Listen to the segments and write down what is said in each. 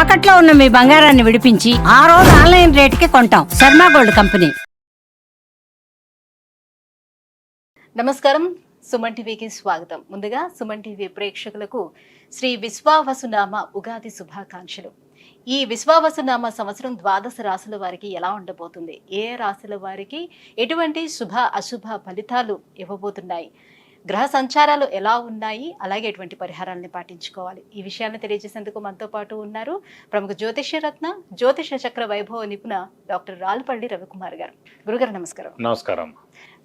తాకట్లో ఉన్న మీ బంగారాన్ని విడిపించి ఆ రోజు ఆన్లైన్ రేటుకి కొంటాం. Sharma gold company. నమస్కారం, సుమన్ టీవీకి స్వాగతం. ముందుగా సుమన్ టీవీ ప్రేక్షకులకు శ్రీ విశ్వావసునామ ఉగాది శుభాకాంక్షలు. ఈ విశ్వావసునామ సంవత్సరం ద్వాదశ రాశుల వారికి ఎలా ఉండబోతుంది, ఏ రాశుల వారికి ఎటువంటి శుభ అశుభ ఫలితాలు ఇవ్వబోతున్నాయి, గ్రహ సంచారాలు ఎలా ఉన్నాయి, అలాగే ఎటువంటి పరిహారాలను పాటించుకోవాలి, ఈ విషయాన్ని తెలియజేసేందుకు మనతో పాటు ఉన్నారు ప్రముఖ జ్యోతిష్యరత్న జ్యోతిష చక్ర వైభవ నిపుణ డాక్టర్ రాల్పల్లి రవికుమార్ గారు. గురుగారు నమస్కారం. నమస్కారం.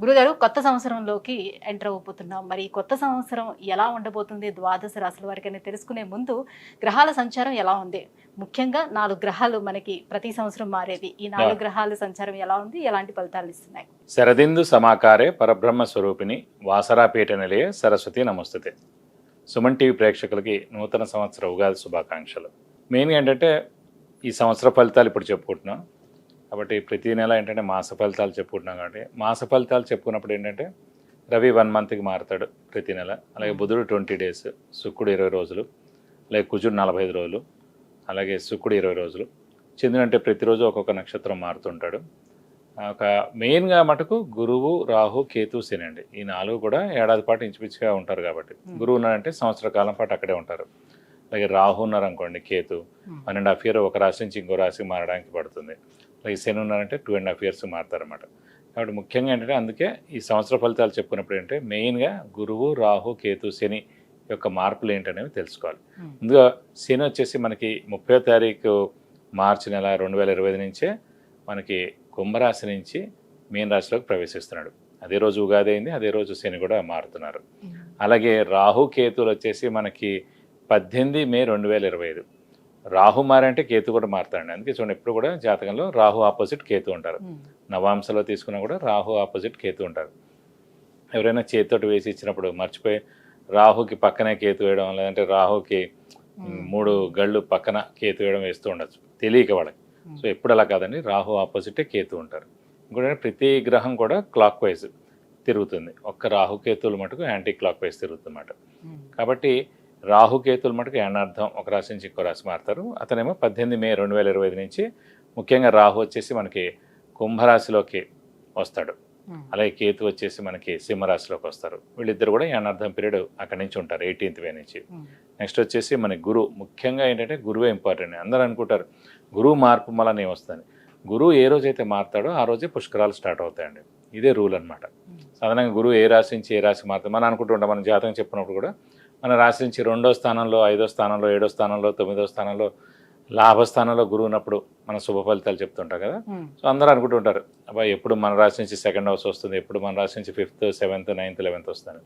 గురుగారు, కొత్త సంవత్సరంలోకి ఎంటర్ అవ్వబోతున్నాం. మరి కొత్త సంవత్సరం ఎలా ఉండబోతుంది ద్వాదశ రాశుల వారికి అని తెలుసుకునే ముందు గ్రహాల సంచారం ఎలా ఉంది, ముఖ్యంగా 4 గ్రహాలు మనకి ప్రతి సంవత్సరం మారేది, ఈ 4 గ్రహాల సంచారం ఎలా ఉంది, ఎలాంటి ఫలితాలు ఇస్తున్నాయి? శరదిందు సమాకారే పరబ్రహ్మ స్వరూపిణి వాసరాపీఠ నిలయ సరస్వతి నమస్తుతే. సుమన్ టీవీ ప్రేక్షకులకి నూతన సంవత్సర ఉగాది శుభాకాంక్షలు. మెయిన్గా ఏంటంటే ఈ సంవత్సర ఫలితాలు ఇప్పుడు చెప్పుకుంటున్నాం కాబట్టి ప్రతి నెల ఏంటంటే మాస ఫలితాలు చెప్పుకుంటున్నాం కాబట్టి మాస ఫలితాలు చెప్పుకున్నప్పుడు ఏంటంటే రవి 1 మంత్కి మారుతాడు ప్రతి నెల, అలాగే బుధుడు 20 డేస్, శుక్రుడు 20 రోజులు, అలాగే కుజుడు 45 రోజులు, అలాగే శుక్రుడు 20 రోజులు, చంద్రుడు అంటే ప్రతిరోజు ఒక్కొక్క నక్షత్రం మారుతుంటాడు. ఒక మెయిన్గా మటుకు గురువు, రాహు, కేతు, శని అండి. ఈ 4 కూడా ఏడాది పాటు ఇంచుమించుగా ఉంటారు కాబట్టి గురువు ఉన్నారంటే సంవత్సర కాలం పాటు అక్కడే ఉంటారు. అలాగే రాహు ఉన్నారనుకోండి, కేతు 1.5 ఇయర్ ఒక రాశి నుంచి ఇంకో రాశికి మారడానికి పడుతుంది. అలాగే శని ఉన్నారంటే 2.5 ఇయర్స్ మారుతారన్నమాట. కాబట్టి ముఖ్యంగా ఏంటంటే అందుకే ఈ సంవత్సర ఫలితాలు చెప్పుకున్నప్పుడు ఏంటంటే మెయిన్గా గురువు, రాహు, కేతు, శని యొక్క మార్పులు ఏంటనేవి తెలుసుకోవాలి. ముందుగా శని వచ్చేసి మనకి 30వ తారీఖు మార్చి నెల 2025 నుంచే మనకి కుంభరాశి నుంచి మీన రాశిలోకి ప్రవేశిస్తున్నాడు. అదే రోజు ఉగాది అయింది, అదే రోజు శని కూడా మారుతున్నారు. అలాగే రాహు, కేతులు వచ్చేసి మనకి 18 మే 2025. రాహు మారంటే కేతు కూడా మారుతాడండి. అందుకే చూడండి ఎప్పుడు కూడా జాతకంలో రాహు ఆపోజిట్ కేతు ఉంటారు. నవాంశలో తీసుకున్నా కూడా రాహు ఆపోజిట్ కేతు ఉంటారు. ఎవరైనా చేతితోటి వేసి ఇచ్చినప్పుడు మర్చిపోయి రాహుకి పక్కనే కేతు వేయడం, లేదంటే రాహుకి 3 గళ్ళు పక్కన కేతు వేయడం వేస్తూ ఉండొచ్చు తెలియక వాళ్ళకి. సో ఎప్పుడు అలా కాదండి, రాహు ఆపోజిటే కేతు ఉంటారు. ఇంకోటి ప్రతి గ్రహం కూడా క్లాక్ వైజ్ తిరుగుతుంది, ఒక్క రాహుకేతువులు మటుకు యాంటీ క్లాక్ వైజ్ తిరుగుతుందన్నమాట. కాబట్టి రాహుకేతువులు మటుకు ఏనార్థం ఒక రాశి నుంచి ఇంకో రాశి మారుతారు. అతనేమో 18 మే 2025 నుంచి ముఖ్యంగా రాహు వచ్చేసి మనకి కుంభరాశిలోకి వస్తాడు, అలాగే కేతు వచ్చేసి మనకి సింహరాశిలోకి వస్తారు. వీళ్ళిద్దరు కూడా ఏనార్థం పీరియడ్ అక్కడి నుంచి ఉంటారు 18th మే నుంచి. నెక్స్ట్ వచ్చేసి మన గురువు, ముఖ్యంగా ఏంటంటే గురువే ఇంపార్టెంట్. అందరూ అనుకుంటారు గురువు మార్పు మళ్ళీ వస్తుంది. గురువు ఏ రోజైతే మారుతాడో ఆ రోజే పుష్కరాలు స్టార్ట్ అవుతాయండి. ఇదే రూల్ అనమాట. సాధారణంగా గురువు ఏ రాశి నుంచి ఏ రాశి మారుతాడు మనం అనుకుంటుంటాం. మన జాతకం చెప్పినప్పుడు కూడా మన రాశి నుంచి 2వ స్థానంలో, 5వ స్థానంలో, 7వ స్థానంలో, 9వ స్థానంలో, లాభస్థానంలో గురువు ఉన్నప్పుడు మన శుభ ఫలితాలు చెప్తుంటాం కదా. సో అందరూ అనుకుంటుంటారు అబ్బాయి ఎప్పుడు మన రాశి నుంచి 2nd హౌస్ వస్తుంది, ఎప్పుడు మన రాశి నుంచి 5th, 7th, 9th, 11th వస్తుంది.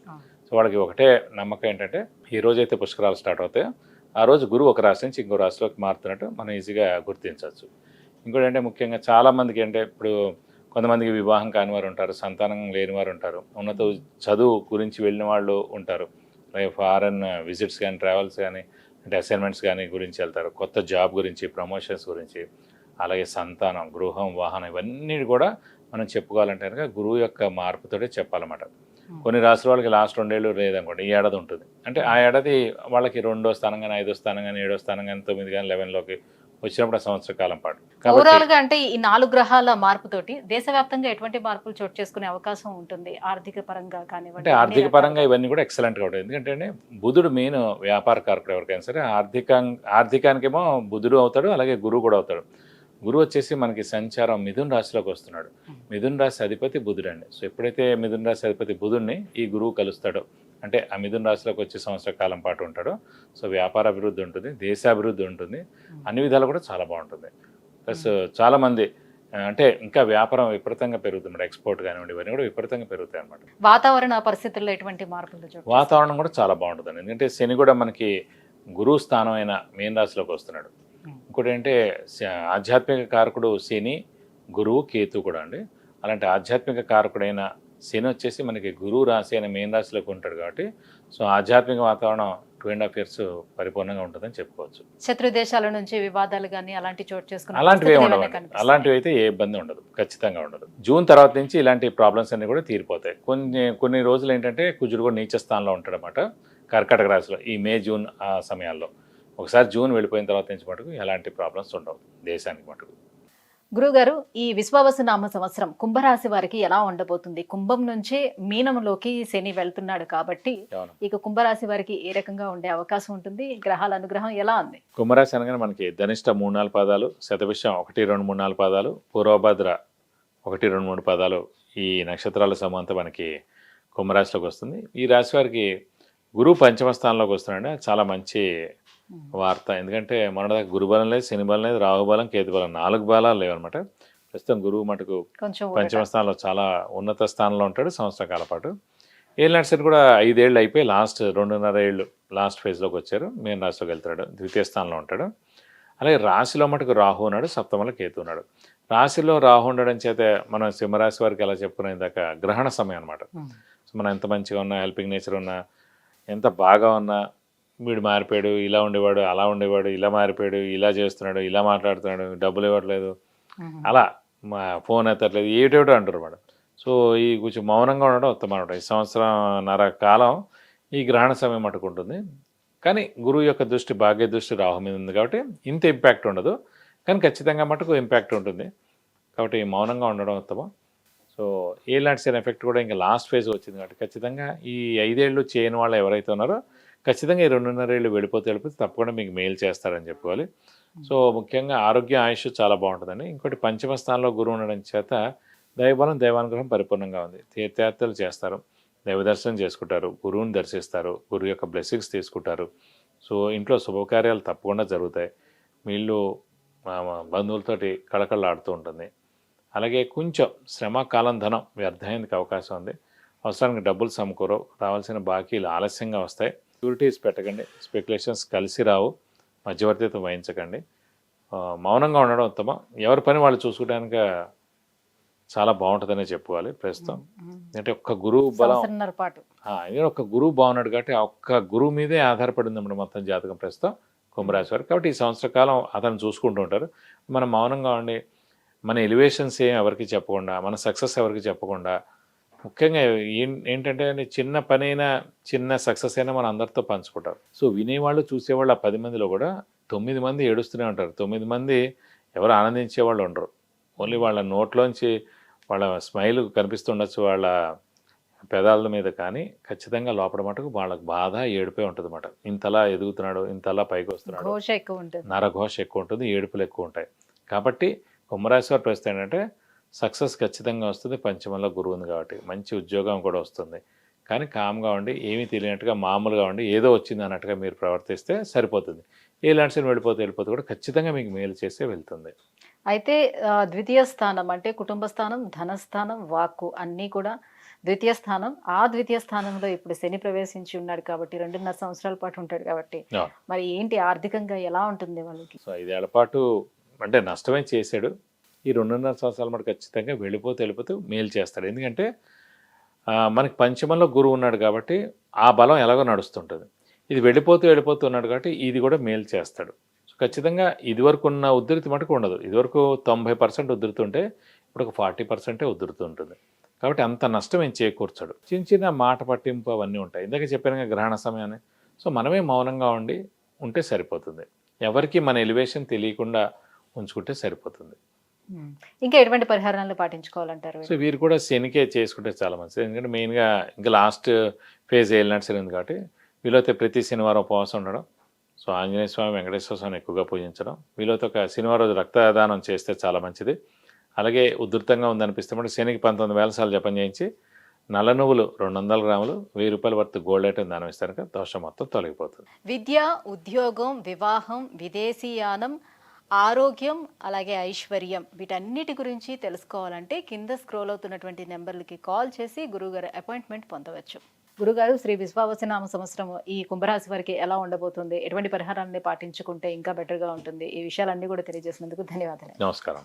సో వాళ్ళకి ఒకటే నమ్మకం ఏంటంటే ఈ రోజైతే పుష్కరాలు స్టార్ట్ అవుతాయో ఆ రోజు గురువు ఒక రాశి నుంచి ఇంకో రాశిలోకి మారుతున్నట్టు మనం ఈజీగా గుర్తించవచ్చు. ఇంకోటి అంటే ముఖ్యంగా చాలామందికి అంటే ఇప్పుడు కొంతమందికి వివాహం కాని వారు ఉంటారు, సంతానం లేని వారు ఉంటారు, ఉన్నత చదువు గురించి వెళ్ళిన వాళ్ళు ఉంటారు, అలాగే ఫారెన్ విజిట్స్ కానీ, ట్రావెల్స్ కానీ, అంటే అసైన్మెంట్స్ కానీ గురించి వెళ్తారు, కొత్త జాబ్ గురించి, ప్రమోషన్స్ గురించి, అలాగే సంతానం, గృహం, వాహనం ఇవన్నీ కూడా మనం చెప్పుకోవాలంటే కనుక గురువు యొక్క మార్పుతోటే చెప్పాలన్నమాట. కొన్ని రాశుల వాళ్ళకి లాస్ట్ 2 ఏళ్ళు లేదనుకోండి, ఈ ఏడాది ఉంటుంది. అంటే ఆ ఏడాది వాళ్ళకి 2వ స్థానం కానీ, 5వ స్థానం కానీ, 7వ స్థానం కానీ, 9 కానీ, 11లోకి వచ్చినప్పుడు ఆ సంవత్సర కాలం పాటు. ఓవరాల్ గా అంటే ఈ 4 గ్రహాల మార్పుతోటి దేశవ్యాప్తంగా ఎటువంటి మార్పులు చోటు చేసుకునే అవకాశం ఉంటుంది, ఆర్థిక పరంగా కానివ్వండి? అంటే ఆర్థిక పరంగా ఇవన్నీ కూడా ఎక్సలెంట్గా ఉంటుంది. ఎందుకంటే బుధుడు మెయిన్ వ్యాపార కారకుడు ఎవరికైనా సరే. ఆర్థికానికేమో బుధుడు అవుతాడు, అలాగే గురువు కూడా అవుతాడు. గురువు వచ్చేసి మనకి సంచారం మిథున రాశిలోకి వస్తున్నాడు. మిథున రాశి అధిపతి బుధుడు అండి. సో ఎప్పుడైతే మిథున రాశి అధిపతి బుధుడిని ఈ గురువు కలుస్తాడో, అంటే ఆ మిథున రాశిలోకి వచ్చే సంవత్సర కాలం పాటు ఉంటాడు. సో వ్యాపార అభివృద్ధి ఉంటుంది, దేశాభివృద్ధి ఉంటుంది, అన్ని విధాలు కూడా చాలా బాగుంటుంది. ప్లస్ చాలామంది అంటే ఇంకా వ్యాపారం విపరీతంగా పెరుగుతుంది, ఎక్స్పోర్ట్ కానివ్వండి ఇవన్నీ కూడా విపరీతంగా పెరుగుతాయి అన్నమాట. వాతావరణ పరిస్థితుల్లో ఎటువంటి మార్పులు? వాతావరణం కూడా చాలా బాగుంటుందండి. ఎందుకంటే శని కూడా మనకి గురువు స్థానం అయిన మీన రాశిలోకి వస్తున్నాడు. ఇంకోటి ఏంటంటే ఆధ్యాత్మిక కారకుడు శని, గురువు, కేతు కూడా అండి. అలాంటి ఆధ్యాత్మిక కారకుడైన శని వచ్చేసి మనకి గురువు రాశి అయిన మీన రాశిలోకి ఉంటాడు కాబట్టి సో ఆధ్యాత్మిక వాతావరణం 2.5 years పరిపూర్ణంగా ఉంటుందని చెప్పుకోవచ్చు. శత్రు దేశాల నుంచి వివాదాలు కానీ అలాంటి చోటు చేసుకుని అలాంటివి అయితే ఏ ఇబ్బంది ఉండదు, ఖచ్చితంగా ఉండదు. జూన్ తర్వాత నుంచి ఇలాంటి ప్రాబ్లమ్స్ అన్ని కూడా తీరిపోతాయి. కొన్ని రోజులు ఏంటంటే కుజుడు కూడా నీచ స్థానంలో ఉంటాడు అన్నమాట కర్కాటక రాశిలో ఈ మే, జూన్ ఆ సమయాల్లో. ఒకసారి జూన్ వెళ్ళిపోయిన తర్వాత నుంచి మటుకు ఎలాంటి ప్రాబ్లమ్స్ ఉండవు దేశానికి మటుకు. గురుగారు, ఈ విశ్వావసునామ సంవత్సరం కుంభరాశి వారికి ఎలా ఉండబోతుంది? కుంభం నుంచే మీనంలోకి శని వెళ్తున్నాడు కాబట్టి అవును. ఇక కుంభరాశి వారికి ఏ రకంగా ఉండే అవకాశం ఉంటుంది? గ్రహాల అనుగ్రహం ఎలా ఉంది? కుంభరాశి అనగానే మనకి ధనిష్ట 3-4 పాదాలు, శతభిషం 1-2-3-4 పాదాలు, పూర్వభద్ర 1-2-3 పాదాలు, ఈ నక్షత్రాల సమూహం అంతా మనకి కుంభరాశిలోకి వస్తుంది. ఈ రాశి వారికి గురువు పంచమ స్థానంలోకి వస్తున్నాడు. చాలా మంచి వార్త. ఎందుకంటే మొన్నదాకా గురుబలం లేదు, శని బలం లేదు, రాహుబలం, కేతుబలం 4 బలాలు లేవన్నమాట. ప్రస్తుతం గురువు మటుకు కొంచెం పంచమ స్థానంలో చాలా ఉన్నత స్థానంలో ఉంటాడు సంవత్సర కాల పాటు. ఏలినాటి శని కూడా 5 ఏళ్ళు అయిపోయి లాస్ట్ 2.5 ఏళ్ళు లాస్ట్ ఫేజ్లోకి వచ్చారు. మీన రాశిలోకి వెళ్తాడు, ద్వితీయ స్థానంలో ఉంటాడు. అలాగే రాశిలో మటుకు రాహు ఉన్నాడు, సప్తమంలో కేతు ఉన్నాడు. రాశిలో రాహు ఉండడం చేత మనం సింహరాశి వారికి ఎలా చెప్పుకునే దాకా గ్రహణ సమయం అనమాట. సో మనం ఎంత మంచిగా ఉన్నా, హెల్పింగ్ నేచర్ ఉన్నా, ఎంత బాగా ఉన్నా, వీడు మారిపోయాడు, ఇలా ఉండేవాడు, అలా ఉండేవాడు, ఇలా మారిపోయాడు, ఇలా చేస్తున్నాడు, ఇలా మాట్లాడుతున్నాడు, డబ్బులు ఇవ్వట్లేదు, అలా మా ఫోన్ ఎత్తట్లేదు, ఏటేటో అంటారు మేడం. సో ఈ కొంచెం మౌనంగా ఉండడం ఉత్తమం అనమాట. ఈ సంవత్సరంన్నర కాలం ఈ గ్రహణ సమయం మటుకుంటుంది. కానీ గురువు యొక్క దృష్టి, భాగ్య దృష్టి రాహు మీద ఉంది కాబట్టి ఇంత ఇంపాక్ట్ ఉండదు, కానీ ఖచ్చితంగా మటుకు ఇంపాక్ట్ ఉంటుంది. కాబట్టి మౌనంగా ఉండడం ఉత్తమం. సో ఏలాంటి సైన్ ఎఫెక్ట్ కూడా ఇంకా లాస్ట్ ఫేజ్ వచ్చింది కాబట్టి ఖచ్చితంగా ఈ 5 ఏళ్ళు చేయని వాళ్ళు ఎవరైతే ఉన్నారో ఖచ్చితంగా ఈ 2.5 ఏళ్ళు వెళ్ళిపోతే తప్పకుండా మీకు మెయిల్ చేస్తారని చెప్పుకోవాలి. సో ముఖ్యంగా ఆరోగ్య ఆయుష్ చాలా బాగుంటుందండి. ఇంకోటి పంచమ స్థానంలో గురువు ఉండడం చేత దైవబలం, దైవానుగ్రహం పరిపూర్ణంగా ఉంది. తీర్థయాత్రలు చేస్తారు, దైవ దర్శనం చేసుకుంటారు, గురువుని దర్శిస్తారు, గురువు యొక్క బ్లెస్సింగ్స్ తీసుకుంటారు. సో ఇంట్లో శుభకార్యాలు తప్పకుండా జరుగుతాయి. మీ ఇల్లు బంధువులతోటి కళకళలాడుతూ ఉంటుంది. అలాగే కొంచెం శ్రమ, కాలం, ధనం వ్యర్థానికి అవకాశం ఉంది. అవసరానికి డబ్బులు సమకూరవు, రావాల్సిన బాకీలు ఆలస్యంగా వస్తాయి. సెక్యూరిటీస్ పెట్టకండి, స్పెక్యులేషన్స్ కలిసి రావు, మధ్యవర్తిత్వం వహించకండి. మౌనంగా ఉండడం ఉత్తమం. ఎవరి పని వాళ్ళు చూసుకోవడానికి చాలా బాగుంటుందనే చెప్పుకోవాలి ప్రస్తుతం. అంటే ఒక్క గురువు బలం, ఒక్క గురువు బాగున్నాడు కాబట్టి ఆ ఒక్క గురువు మీదే ఆధారపడింది అన్నమాట మొత్తం జాతకం ప్రస్తుతం కుంభరాశి వారు. కాబట్టి ఈ సంవత్సర కాలం అతను చూసుకుంటూ ఉంటారు. మనం మౌనంగా ఉండి మన ఎలివేషన్స్ ఏం ఎవరికి చెప్పకుండా, మన సక్సెస్ ఎవరికి చెప్పకుండా, ముఖ్యంగా ఏంటంటే చిన్న పనైనా, చిన్న సక్సెస్ అయినా మన అందరితో పంచుకుంటారు. సో వినేవాళ్ళు, చూసేవాళ్ళు ఆ 10 మందిలో కూడా 9 మంది ఏడుస్తూనే ఉంటారు. 9 మంది ఎవరు ఆనందించే వాళ్ళు ఉండరు. ఓన్లీ వాళ్ళ నోట్లోంచి వాళ్ళ స్మైల్ కనిపిస్తుండొచ్చు వాళ్ళ పెదాల మీద, కానీ ఖచ్చితంగా లోపల మటుకు వాళ్ళకి బాధ, ఏడుపే ఉంటుంది అన్నమాట. ఇంతలా ఎదుగుతున్నాడు, ఇంతలా పైకి వస్తున్నాడు, నరఘోష ఎక్కువ ఉంటుంది, ఏడుపులు ఎక్కువ ఉంటాయి. కాబట్టి కుంభరాశి వారి ప్రస్తుతం ఏంటంటే సక్సెస్ ఖచ్చితంగా వస్తుంది. పంచమంలో గురువు ఉంది కాబట్టి మంచి ఉద్యోగం కూడా వస్తుంది. కానీ కామ్గా ఉండి, ఏమీ తెలియనట్టుగా మామూలుగా ఉండి ఏదో వచ్చింది అన్నట్టుగా మీరు ప్రవర్తిస్తే సరిపోతుంది. ఏలాంటి వెళ్ళిపోతే కూడా ఖచ్చితంగా మీకు మేలు చేసే వెళ్తుంది. అయితే ద్వితీయ స్థానం అంటే కుటుంబ స్థానం, ధనస్థానం, వాక్కు అన్నీ కూడా ద్వితీయ స్థానం. ఆ ద్వితీయ స్థానంలో ఇప్పుడు శని ప్రవేశించి ఉన్నాడు కాబట్టి 2.5 సంవత్సరాల పాటు ఉంటాడు కాబట్టి మరి ఏంటి ఆర్థికంగా ఎలా ఉంటుంది వాళ్ళకి? సో 5 ఏళ్ల పాటు అంటే నష్టమే చేశాడు. ఈ 2.5 సంవత్సరాల మాట ఖచ్చితంగా వెళ్ళిపోతూ మేలు చేస్తాడు. ఎందుకంటే మనకి పంచమంలో గురువు ఉన్నాడు కాబట్టి ఆ బలం ఎలాగో నడుస్తుంటుంది. ఇది వెళ్ళిపోతూ ఉన్నాడు కాబట్టి ఇది కూడా మేలు చేస్తాడు. సో ఖచ్చితంగా ఇదివరకు ఉన్న ఉధృతి మటుకు ఉండదు. ఇదివరకు 90% ఉధృతి ఉంటే ఇప్పుడు ఒక 40% ఉధృతి ఉంటుంది. కాబట్టి అంత నష్టం ఏం చేకూర్చాడు. చిన్న మాట పట్టింపు అవన్నీ ఉంటాయి. ఇందాక చెప్పాను గ్రహణ సమయాన్ని. సో మనమే మౌనంగా ఉంటే సరిపోతుంది. ఎవరికి మన ఎలివేషన్ తెలియకుండా ఉంచుకుంటే సరిపోతుంది. ఇంకా ఎటువంటి పరిహారాలను పాటించుకోవాలంటారు? సో వీరు కూడా శనికే చేసుకుంటే చాలా మంచిది. ఎందుకంటే మెయిన్గా ఇంకా లాస్ట్ ఫేజ్ వెళ్ళినట్టు సరైంది కాబట్టి వీలైతే ప్రతి శనివారం ఉపవాసం ఉండడం, సో ఆంజనేయ స్వామి, వెంకటేశ్వర స్వామిని ఎక్కువగా పూజించడం, వీలైతే ఒక శనివారం రోజు రక్తదానం చేస్తే చాలా మంచిది. అలాగే ఉధృతంగా ఉందనిపిస్తే మటు శనికి 19,000 సార్లు జపం చేయించి నల్ల నువ్వులు 200 గ్రాములు, 1000 రూపాయల వర్త్ గోల్డ్ ఐటమ్ దానం ఇస్తారు కదా, దోషం మొత్తం తొలగిపోతుంది. విద్య, ఉద్యోగం, వివాహం, విదేశీయానం, ఆరోగ్యం, అలాగే ఐశ్వర్యం వీటన్నిటి గురించి తెలుసుకోవాలంటే కింద స్క్రోల్ అవుతున్నటువంటి నెంబర్లకి కాల్ చేసి గురువుగారు అపాయింట్మెంట్ పొందవచ్చు. గురుగారు, శ్రీ విశ్వావసునామ సంవత్సరం ఈ కుంభరాశి వారికి ఎలా ఉండబోతుంది, ఎటువంటి పరిహారాన్ని పాటించుకుంటే ఇంకా బెటర్గా ఉంటుంది, ఈ విషయాలన్నీ కూడా తెలియజేసినందుకు ధన్యవాదాలు. నమస్కారం.